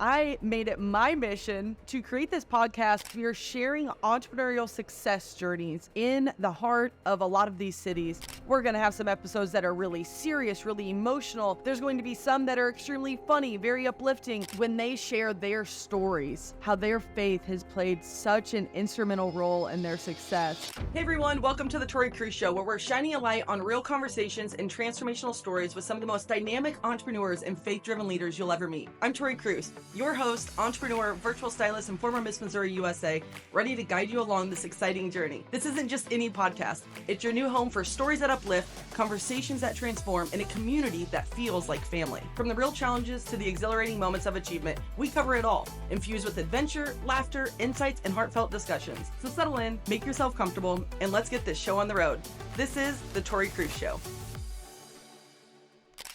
I made it my mission to create this podcast. We are sharing entrepreneurial success journeys in the heart of a lot of these cities. We're going to have some episodes that are really serious, really emotional. There's going to be some that are extremely funny, very uplifting when they share their stories, how their faith has played such an instrumental role in their success. Hey everyone, welcome to the Tori Kruse Show, where we're shining a light on real conversations and transformational stories with some of the most dynamic entrepreneurs and faith-driven leaders you'll ever meet. I'm Tori Kruse, your host, entrepreneur, virtual stylist, and former Miss Missouri USA, ready to guide you along this exciting journey. This isn't just any podcast. It's your new home for stories that uplift, conversations that transform, and a community that feels like family. From the real challenges to the exhilarating moments of achievement, we cover it all, infused with adventure, laughter, insights, and heartfelt discussions. So settle in, make yourself comfortable, and let's get this show on the road. This is the Tori Kruse Show.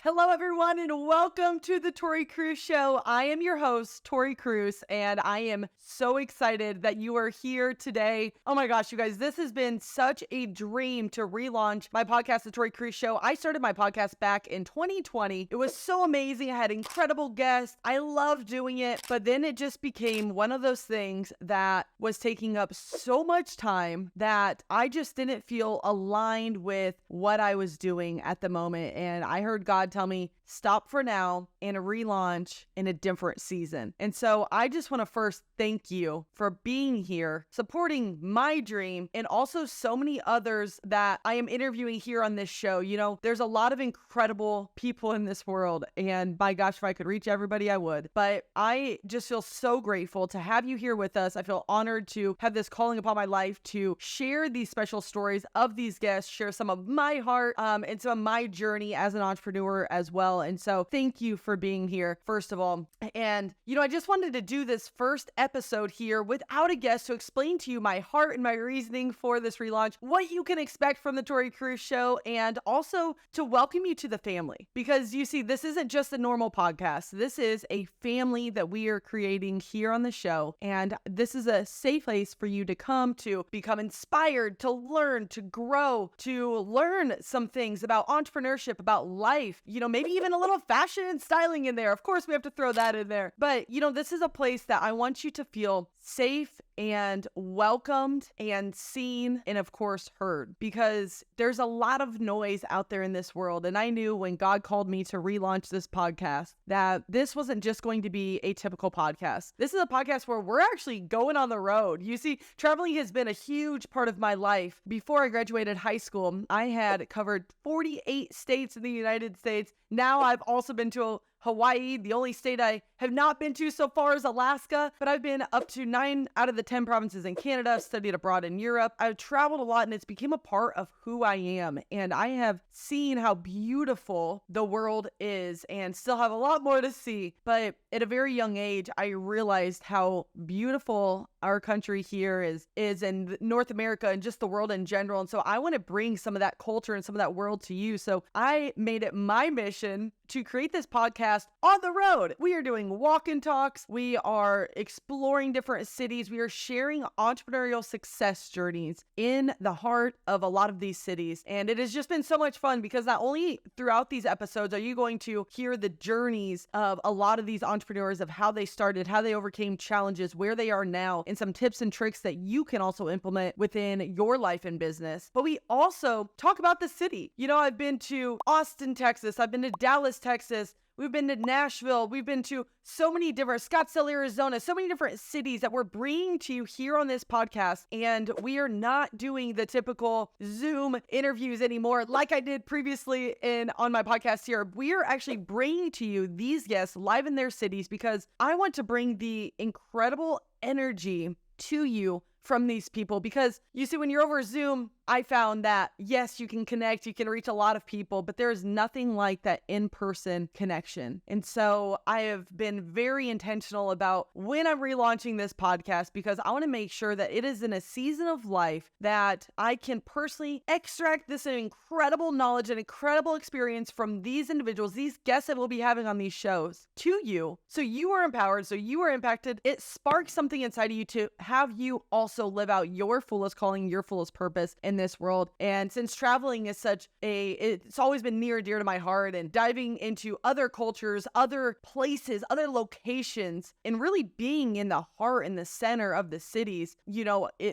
Hello, everyone, and welcome to the Tori Kruse Show. I am your host, Tori Kruse, and I am so excited that you are here today. Oh my gosh, you guys, this has been such a dream to relaunch my podcast, the Tori Kruse Show. I started my podcast back in 2020. It was so amazing. I had incredible guests. I loved doing it, but then it just became one of those things that was taking up so much time that I just didn't feel aligned with what I was doing at the moment. And I heard God tell me, stop for now and relaunch in a different season. And so I just want to first thank you for being here, supporting my dream, and also so many others that I am interviewing here on this show. You know, there's a lot of incredible people in this world, and my gosh, if I could reach everybody, I would. But I just feel so grateful to have you here with us. I feel honored to have this calling upon my life to share these special stories of these guests, share some of my heart, and some of my journey as an entrepreneur as well. And so thank you for being here, first of all. And, you know, I just wanted to do this first episode here without a guest to explain to you my heart and my reasoning for this relaunch, what you can expect from the Tori Kruse Show, and also to welcome you to the family. Because you see, this isn't just a normal podcast. This is a family that we are creating here on the show. And this is a safe place for you to come to become inspired, to learn, to grow, to learn some things about entrepreneurship, about life, you know, maybe even a little fashion and styling in there. Of course, we have to throw that in there. But, you know, this is a place that I want you to feel safe and welcomed and seen and, of course, heard, because there's a lot of noise out there in this world. And I knew when God called me to relaunch this podcast that this wasn't just going to be a typical podcast. This is a podcast where we're actually going on the road. You see, traveling has been a huge part of my life. Before I graduated high school, I had covered 48 states in the United States. Now I've also been to Hawaii. The only state I have not been to so far is Alaska, but I've been up to 9 out of the 10 provinces in Canada. I've studied abroad in Europe. I've traveled a lot, and it's become a part of who I am. And I have seen how beautiful the world is and still have a lot more to see. But at a very young age, I realized how beautiful our country here is in North America and just the world in general. And so I want to bring some of that culture and some of that world to you. So I made it my mission to create this podcast on the road. We are doing walk and talks. We are exploring different cities. We are sharing entrepreneurial success journeys in the heart of a lot of these cities. And it has just been so much fun because not only throughout these episodes are you going to hear the journeys of a lot of these entrepreneurs, of how they started, how they overcame challenges, where they are now, and some tips and tricks that you can also implement within your life and business. But we also talk about the city. You know, I've been to Austin, Texas. I've been to Dallas, Texas. We've been to Nashville. We've been to so many different, Scottsdale, Arizona, so many different cities that we're bringing to you here on this podcast. And we are not doing the typical Zoom interviews anymore like I did previously on my podcast here. We are actually bringing to you these guests live in their cities because I want to bring the incredible energy to you from these people. Because you see, when you're over Zoom, I found that, yes, you can connect, you can reach a lot of people, but there is nothing like that in-person connection. And so I have been very intentional about when I'm relaunching this podcast, because I want to make sure that it is in a season of life that I can personally extract this incredible knowledge and incredible experience from these individuals, these guests that we'll be having on these shows, to you. So you are empowered, so you are impacted. It sparks something inside of you to have you also also live out your fullest calling, your fullest purpose in this world. And since traveling is it's always been near and dear to my heart, and diving into other cultures, other places, other locations, and really being in the heart and the center of the cities,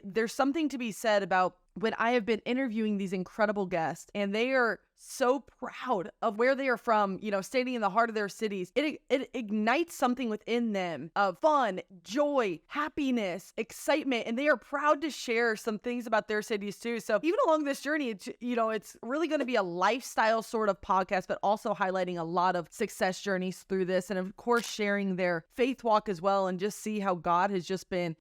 there's something to be said about when I have been interviewing these incredible guests and they are so proud of where they are from, standing in the heart of their cities, it ignites something within them of fun, joy, happiness, excitement, and they are proud to share some things about their cities too. So even along this journey, it's really going to be a lifestyle sort of podcast, but also highlighting a lot of success journeys through this. And of course, sharing their faith walk as well, and just see how God has just been,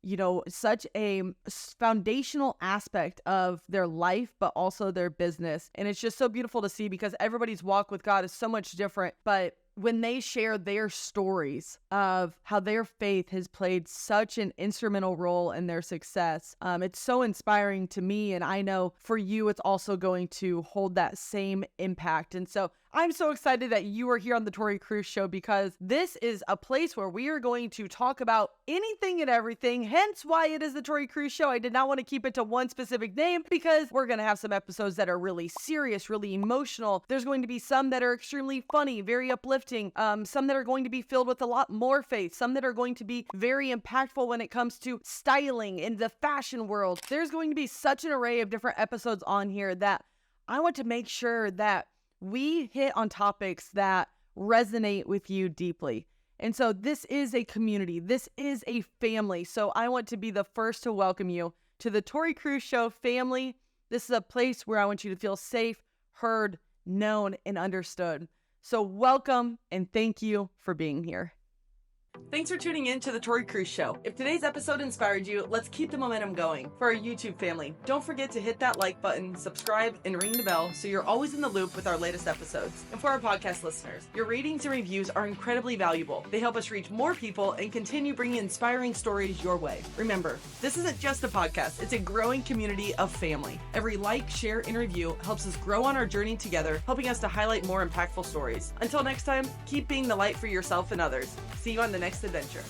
such a foundational aspect of their life, but also their business. And it's just so beautiful to see, because everybody's walk with God is so much different. But when they share their stories of how their faith has played such an instrumental role in their success, it's so inspiring to me. And I know for you, it's also going to hold that same impact. And so I'm so excited that you are here on the Tori Kruse Show, because this is a place where we are going to talk about anything and everything, hence why it is the Tori Kruse Show. I did not want to keep it to one specific name, because we're going to have some episodes that are really serious, really emotional. There's going to be some that are extremely funny, very uplifting, some that are going to be filled with a lot more faith, some that are going to be very impactful when it comes to styling in the fashion world. There's going to be such an array of different episodes on here that I want to make sure that we hit on topics that resonate with you deeply. And so this is a community. This is a family. So I want to be the first to welcome you to the Tori Kruse Show family. This is a place where I want you to feel safe, heard, known, and understood. So welcome, and thank you for being here. Thanks for tuning in to the Tori Kruse Show. If today's episode inspired you, let's keep the momentum going. For our YouTube family, don't forget to hit that like button, subscribe, and ring the bell so you're always in the loop with our latest episodes. And for our podcast listeners, your ratings and reviews are incredibly valuable. They help us reach more people and continue bringing inspiring stories your way. Remember, this isn't just a podcast, it's a growing community of family. Every like, share, and review helps us grow on our journey together, helping us to highlight more impactful stories. Until next time, keep being the light for yourself and others. See you on the next adventure.